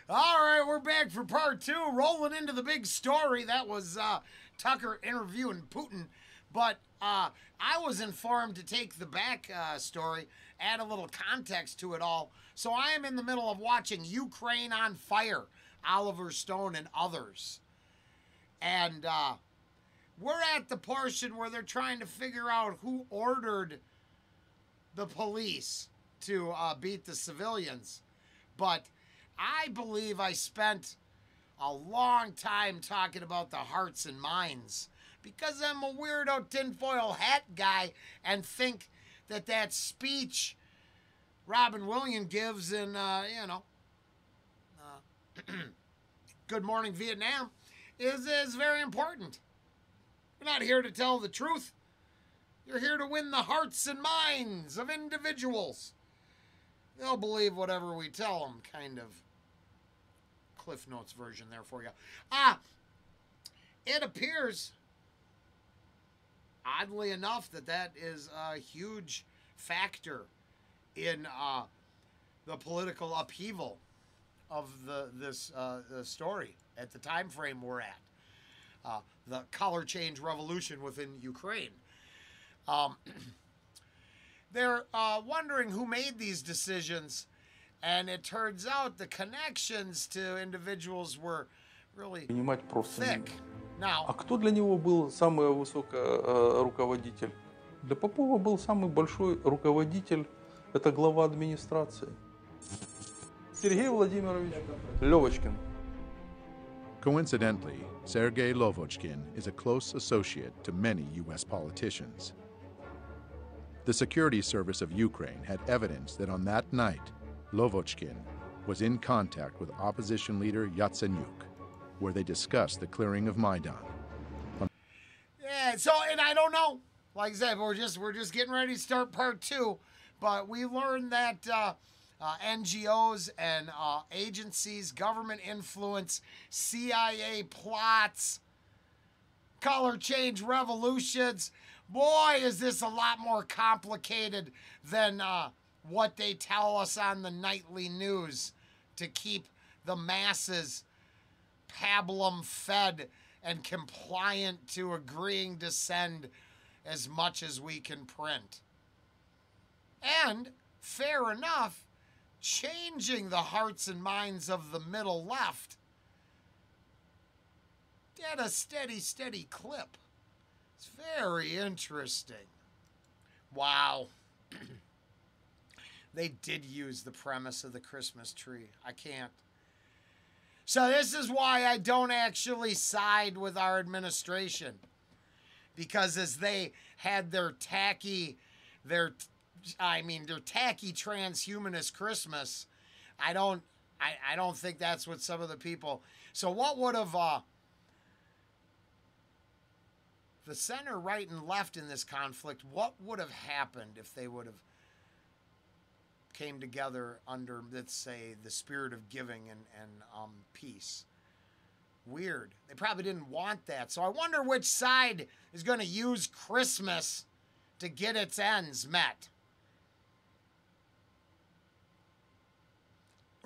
All right, we're back for part two, rolling into the big story. That was Tucker interviewing Putin. But I was informed to take the back story, add a little context to it all. So I am in the middle of watching Ukraine on Fire, Oliver Stone and others. And we're at the portion where they're trying to figure out who ordered the police to beat the civilians. But I believe I spent a long time talking about the hearts and minds because I'm a weirdo tinfoil hat guy and think that that speech Robin Williams gives in, Good Morning Vietnam is very important. You're not here to tell the truth. You're here to win the hearts and minds of individuals. They'll believe whatever we tell them, kind of. Cliff Notes version there for you. It appears, oddly enough, that is a huge factor in the political upheaval of this story at the time frame we're at. The color change revolution within Ukraine. They're wondering who made these decisions, and it turns out the connections to individuals were really thick. Now, А кто для него был самый высокий руководитель? Для Попова был самый большой руководитель, это глава администрации. Сергей Владимирович Левочкин. Coincidentally, Sergei Lovochkin is a close associate to many U.S. politicians. The security service of Ukraine had evidence that on that night, Lovochkin was in contact with opposition leader Yatsenyuk, where they discussed the clearing of Maidan. Yeah, so, and I don't know. Like I said, we're just getting ready to start part two, but we learned that NGOs and agencies, government influence, CIA plots, color change revolutions. Boy, is this a lot more complicated than what they tell us on the nightly news to keep the masses pablum fed and compliant to agreeing to send as much as we can print. And, fair enough, changing the hearts and minds of the middle left at a steady clip. It's very interesting. Wow. They did use the premise of the Christmas tree. I can't. So this is why I don't actually side with our administration. Because as they had their tacky transhumanist Christmas, I don't think that's what some of the people. So what would have the center, right, and left in this conflict, what would have happened if they would have came together under, let's say, the spirit of giving and peace? Weird. They probably didn't want that. So I wonder which side is going to use Christmas to get its ends met.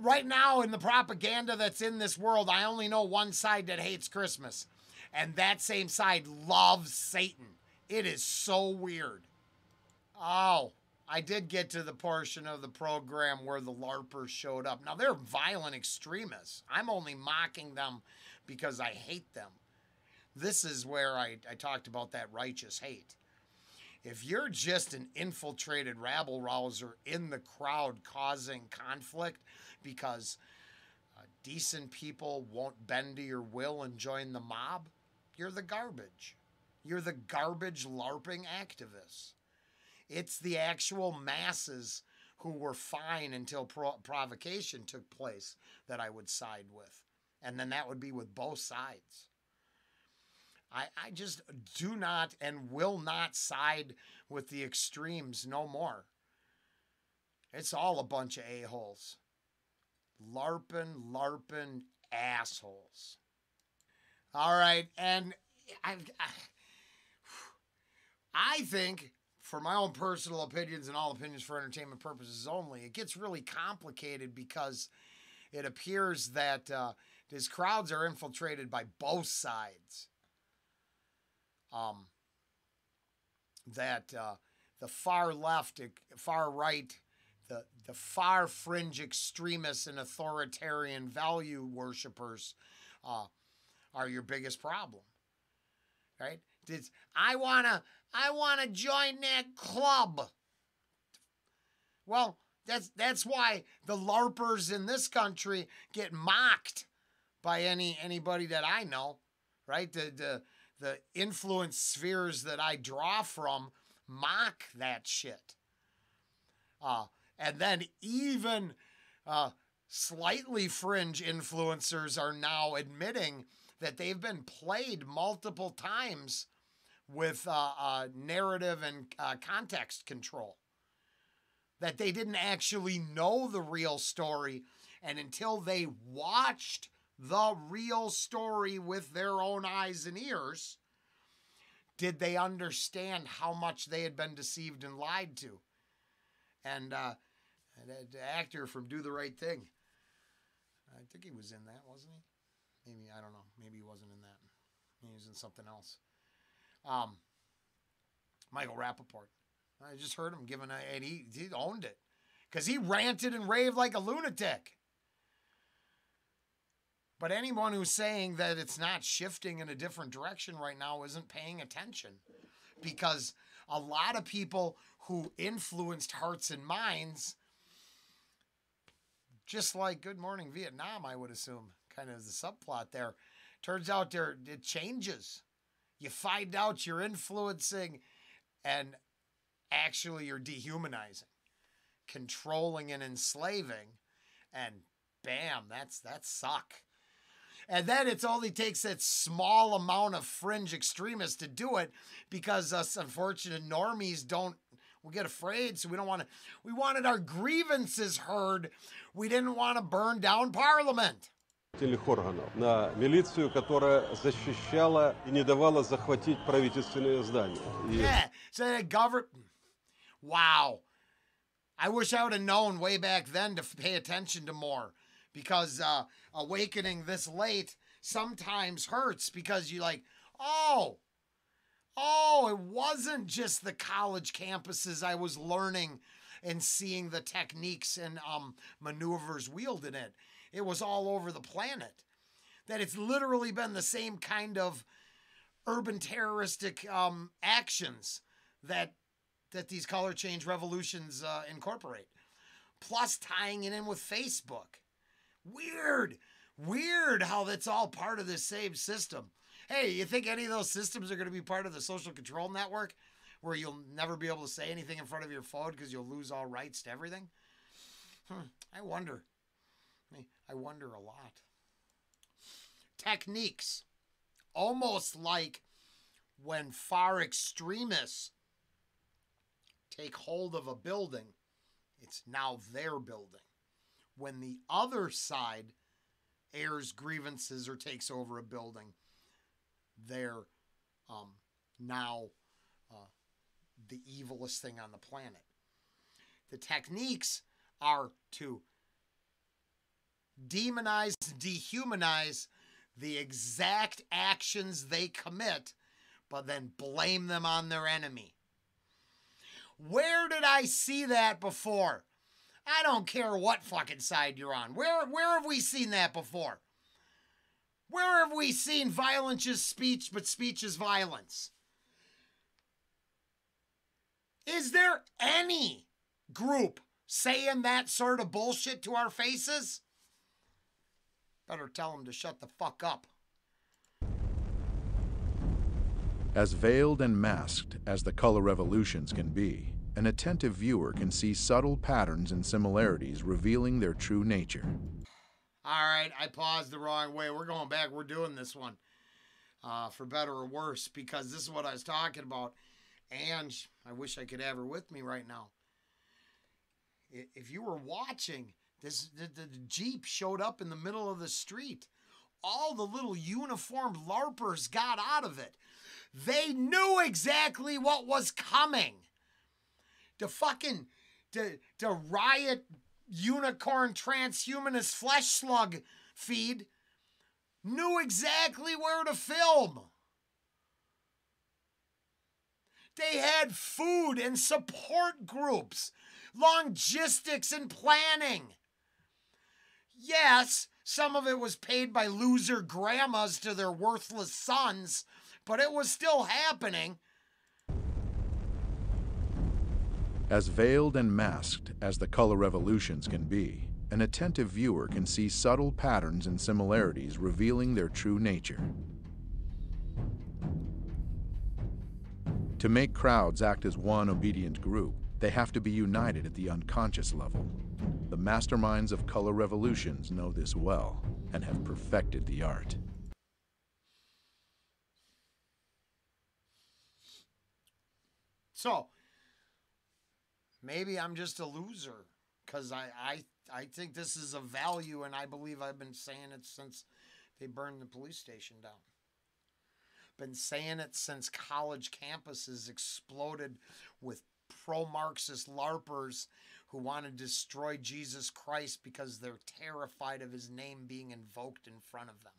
Right now, in the propaganda that's in this world, I only know one side that hates Christmas. And that same side loves Satan. It is so weird. Oh, I did get to the portion of the program where the LARPers showed up. Now, they're violent extremists. I'm only mocking them because I hate them. This is where I talked about that righteous hate. If you're just an infiltrated rabble-rouser in the crowd causing conflict because decent people won't bend to your will and join the mob, you're the garbage. You're the garbage LARPing activists. It's the actual masses who were fine until provocation took place that I would side with. And then that would be with both sides. I just do not and will not side with the extremes no more. It's all a bunch of a-holes. LARPing assholes. All right, and I think, for my own personal opinions and all opinions for entertainment purposes only, it gets really complicated because it appears that his crowds are infiltrated by both sides. That the far left, far right, the far fringe extremists and authoritarian value worshipers are your biggest problem, right? I wanna join that club. Well, that's why the LARPers in this country get mocked by anybody that I know, right? The influence spheres that I draw from mock that shit. And then even slightly fringe influencers are now admitting that they've been played multiple times with narrative and context control. That they didn't actually know the real story, and until they watched the real story with their own eyes and ears, did they understand how much they had been deceived and lied to. And the actor from Do the Right Thing, I think he was in that, wasn't he? Maybe, I don't know. Maybe he wasn't in that. Maybe he was in something else. Michael Rappaport. I just heard him giving and he owned it. Because he ranted and raved like a lunatic. But anyone who's saying that it's not shifting in a different direction right now isn't paying attention. Because a lot of people who influenced hearts and minds, just like Good Morning Vietnam, I would assume, kind of as the subplot there, turns out it changes. You find out you're influencing and actually you're dehumanizing, controlling and enslaving, and bam, that suck. And then it only takes that small amount of fringe extremists to do it, because us unfortunate normies we get afraid, so we wanted our grievances heard. We didn't want to burn down Parliament. Органов на милицию, которая защищала и не давала захватить правительственные здания. Yeah, so that wow. I wish I would have known way back then to pay attention to more, because awakening this late sometimes hurts, because you like, oh, it wasn't just the college campuses I was learning and seeing the techniques and maneuvers wielded in. It was all over the planet. That it's literally been the same kind of urban terroristic actions that these color change revolutions incorporate. Plus tying it in with Facebook. Weird how that's all part of the same system. Hey, you think any of those systems are going to be part of the social control network, where you'll never be able to say anything in front of your phone because you'll lose all rights to everything? I wonder a lot. Techniques. Almost like when far extremists take hold of a building, it's now their building. When the other side airs grievances or takes over a building, they're now the evilest thing on the planet. The techniques are to demonize, dehumanize the exact actions they commit, but then blame them on their enemy. Where did I see that before? I don't care what fucking side you're on. Where have we seen that before? Where have we seen violence is speech, but speech is violence? Is there any group saying that sort of bullshit to our faces? Better tell them to shut the fuck up. As veiled and masked as the color revolutions can be, an attentive viewer can see subtle patterns and similarities revealing their true nature. All right, I paused the wrong way. We're going back. We're doing this one for better or worse, because this is what I was talking about. And I wish I could have her with me right now. If you were watching, the Jeep showed up in the middle of the street. All the little uniformed LARPers got out of it. They knew exactly what was coming. To riot unicorn transhumanist flesh slug feed knew exactly where to film. They had food and support groups, logistics and planning. Yes, some of it was paid by loser grandmas to their worthless sons, but it was still happening. As veiled and masked as the color revolutions can be, an attentive viewer can see subtle patterns and similarities revealing their true nature. To make crowds act as one obedient group, they have to be united at the unconscious level. The masterminds of color revolutions know this well and have perfected the art. So, maybe I'm just a loser because I think this is a value, and I believe I've been saying it since they burned the police station down. Been saying it since college campuses exploded with pro-Marxist LARPers who want to destroy Jesus Christ because they're terrified of his name being invoked in front of them.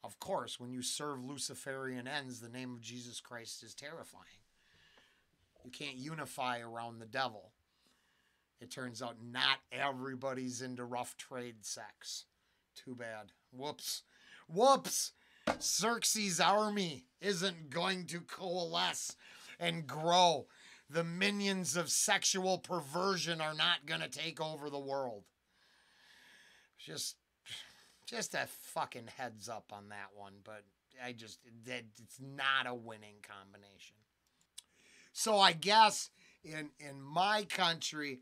Of course, when you serve Luciferian ends, the name of Jesus Christ is terrifying. You can't unify around the devil. It turns out not everybody's into rough trade sex. Too bad. Whoops. Whoops! Xerxes' army isn't going to coalesce and grow. The minions of sexual perversion are not going to take over the world. Just a fucking heads up on that one, but it's not a winning combination. So I guess in my country,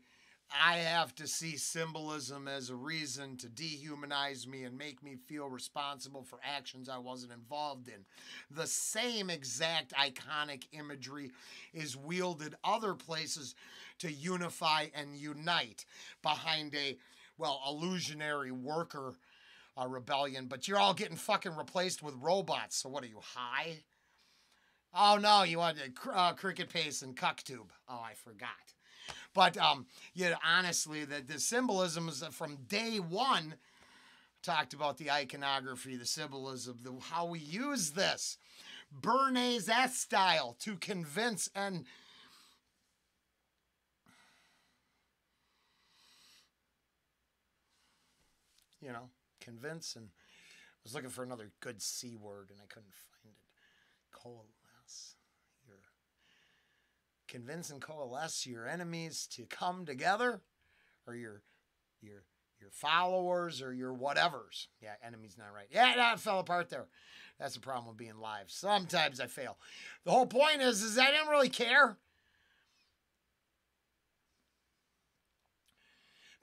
I have to see symbolism as a reason to dehumanize me and make me feel responsible for actions I wasn't involved in. The same exact iconic imagery is wielded other places to unify and unite behind a, well, illusionary worker rebellion, but you're all getting fucking replaced with robots. So what are you, high? Oh no, you wanted cricket pace and cuck tube. Oh, I forgot. But honestly, the symbolism is from day one. Talked about the iconography, the symbolism, how we use this Bernays style to convince and convince. And I was looking for another good C word and I couldn't find it. Coalesce. Convince and coalesce your enemies to come together, or your followers, or your whatevers. Yeah, enemy's not right. Yeah, that fell apart there. That's the problem with being live. Sometimes I fail. The whole point is I didn't really care.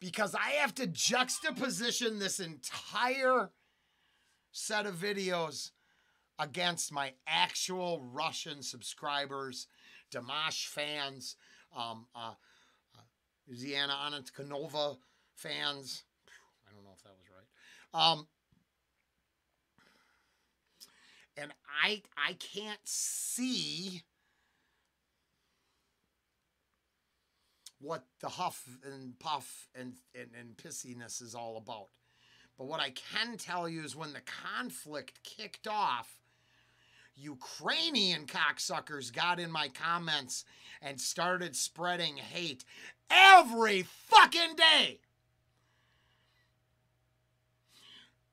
Because I have to juxtaposition this entire set of videos against my actual Russian subscribers, Dimash fans, Ziana Anatkanova fans. I don't know if that was right. And I can't see what the huff and puff and pissiness is all about. But what I can tell you is when the conflict kicked off, Ukrainian cocksuckers got in my comments and started spreading hate every fucking day.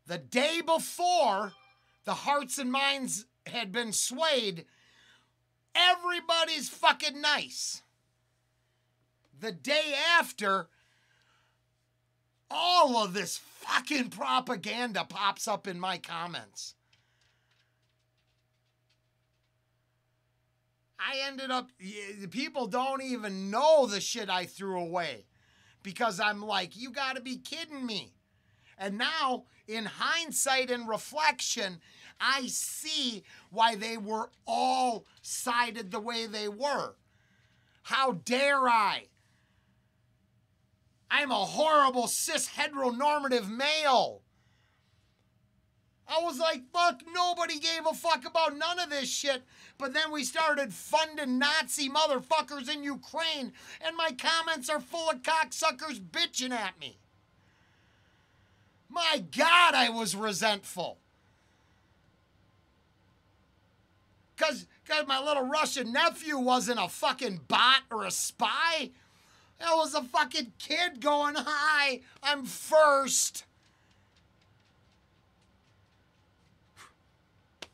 The day before the hearts and minds had been swayed, everybody's fucking nice. The day after, all of this fucking propaganda pops up in my comments. I ended up, people don't even know the shit I threw away because I'm like, you gotta be kidding me. And now, in hindsight and reflection, I see why they were all sided the way they were. How dare I? I'm a horrible cis heteronormative male. I was like, fuck, nobody gave a fuck about none of this shit. But then we started funding Nazi motherfuckers in Ukraine, and my comments are full of cocksuckers bitching at me. My God, I was resentful. Because my little Russian nephew wasn't a fucking bot or a spy. That was a fucking kid going, hi, I'm first.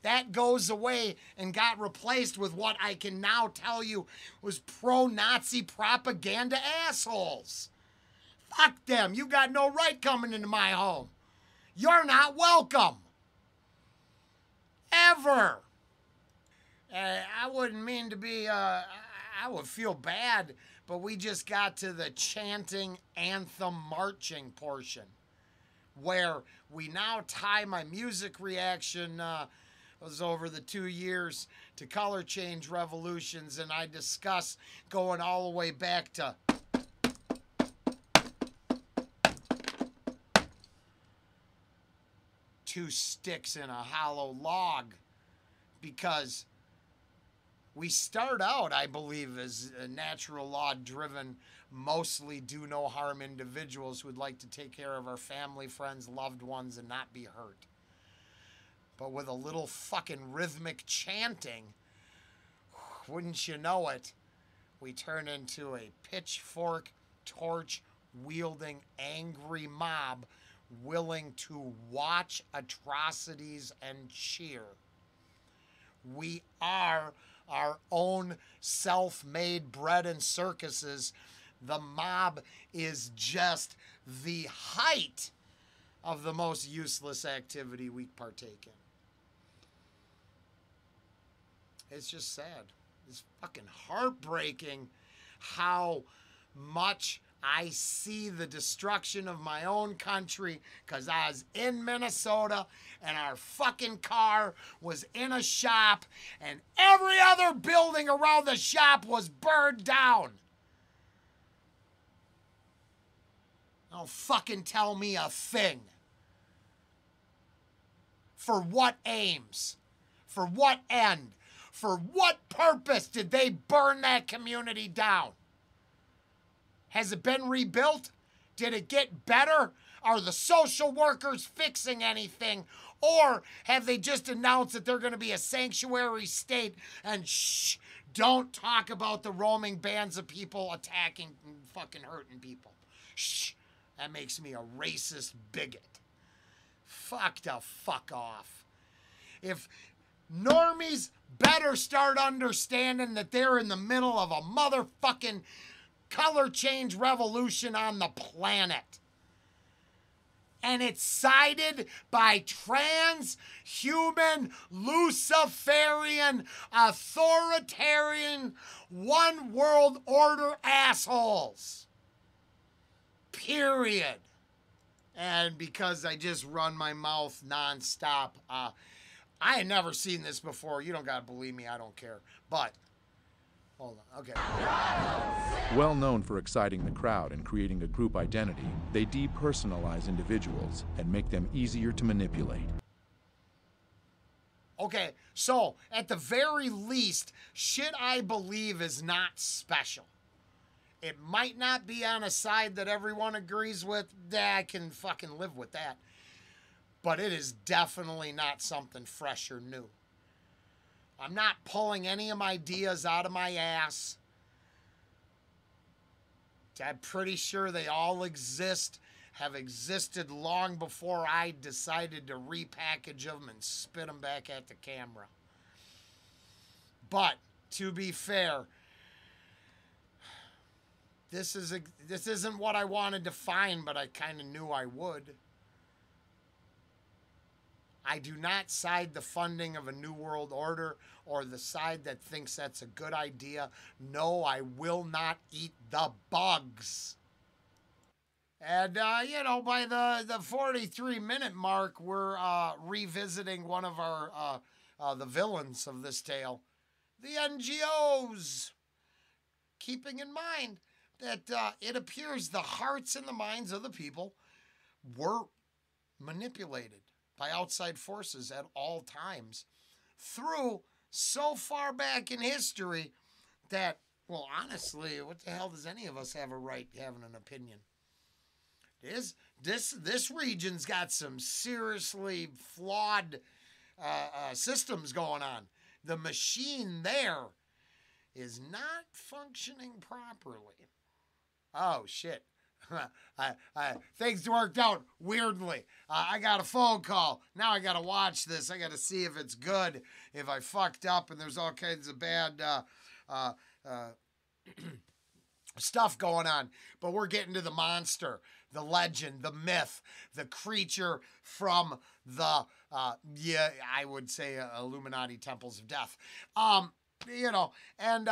That goes away and got replaced with what I can now tell you was pro-Nazi propaganda assholes. Fuck them. You got no right coming into my home. You're not welcome. Ever. I wouldn't mean to be, I would feel bad, but we just got to the chanting, anthem, marching portion, where we now tie my music reaction, was over the 2 years to color change revolutions, and I discuss going all the way back to two sticks in a hollow log, because we start out, I believe, as natural law driven, mostly do no harm individuals who would like to take care of our family, friends, loved ones, and not be hurt. But with a little fucking rhythmic chanting, wouldn't you know it, we turn into a pitchfork, torch wielding, angry mob willing to watch atrocities and cheer. We are our own self-made bread and circuses. The mob is just the height of the most useless activity we partake in. It's just sad. It's fucking heartbreaking how much I see the destruction of my own country, because I was in Minnesota and our fucking car was in a shop and every other building around the shop was burned down. Don't fucking tell me a thing. For what aims? For what end? For what purpose did they burn that community down? Has it been rebuilt? Did it get better? Are the social workers fixing anything? Or have they just announced that they're going to be a sanctuary state and shh, don't talk about the roaming bands of people attacking and fucking hurting people? Shh, that makes me a racist bigot. Fuck the fuck off. If normies better start understanding that they're in the middle of a motherfucking color change revolution on the planet. And it's sided by transhuman, Luciferian, authoritarian, one world order assholes. Period. And because I just run my mouth nonstop, I had never seen this before. You don't gotta believe me, I don't care. But hold on, okay. Well known for exciting the crowd and creating a group identity, they depersonalize individuals and make them easier to manipulate. Okay, so at the very least, shit I believe is not special. It might not be on a side that everyone agrees with. I can fucking live with that. But it is definitely not something fresh or new. I'm not pulling any of my ideas out of my ass. I'm pretty sure they all exist, have existed long before I decided to repackage them and spit them back at the camera. But, to be fair, this isn't what I wanted to find, but I kind of knew I would. I do not side the funding of a New World Order or the side that thinks that's a good idea. No, I will not eat the bugs. And, you know, by the 43-minute mark, we're revisiting one of our, the villains of this tale, the NGOs. Keeping in mind that it appears the hearts and the minds of the people were manipulated by outside forces at all times through so far back in history that, well, honestly, what the hell does any of us have a right having an opinion? This region's got some seriously flawed systems going on. The machine there is not functioning properly. Oh, shit. Things worked out weirdly. I got a phone call. Now I got to watch this. I got to see if it's good, if I fucked up, and there's all kinds of bad stuff going on. But we're getting to the monster, the legend, the myth, the creature from the, I would say Illuminati temples of death. You know, and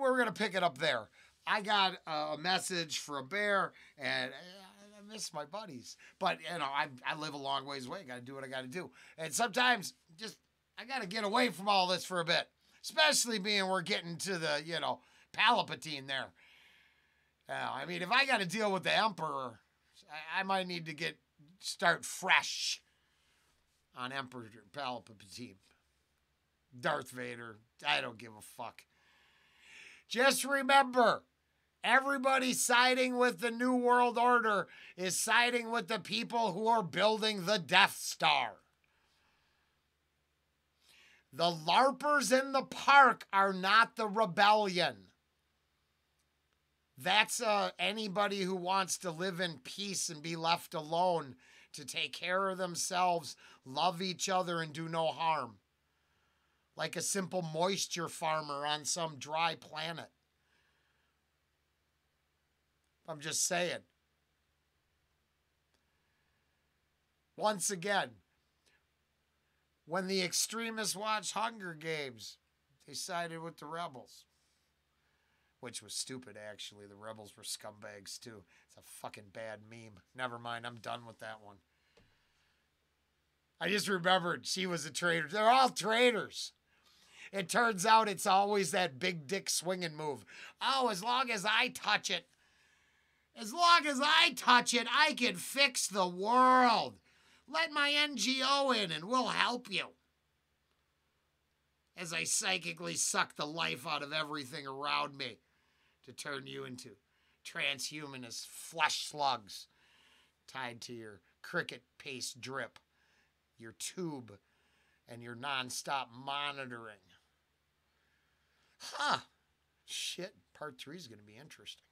we're going to pick it up there. I got a message for a bear, and I miss my buddies. But, you know, I live a long ways away. Got to do what I got to do. And sometimes just, I got to get away from all this for a bit. Especially being we're getting to the, you know, Palpatine there. I mean, if I got to deal with the Emperor, I might need to start fresh on Emperor Palpatine. Darth Vader, I don't give a fuck. Just remember, everybody siding with the New World Order is siding with the people who are building the Death Star. The LARPers in the park are not the rebellion. That's anybody who wants to live in peace and be left alone to take care of themselves, love each other, and do no harm. Like a simple moisture farmer on some dry planet. I'm just saying. Once again, when the extremists watched Hunger Games, they sided with the rebels. Which was stupid, actually. The rebels were scumbags, too. It's a fucking bad meme. Never mind, I'm done with that one. I just remembered she was a traitor. They're all traitors. It turns out it's always that big dick swinging move. Oh, as long as I touch it, I can fix the world. Let my NGO in and we'll help you. As I psychically suck the life out of everything around me to turn you into transhumanist flesh slugs tied to your cricket paste drip, your tube, and your nonstop monitoring. Shit, part 3 is going to be interesting.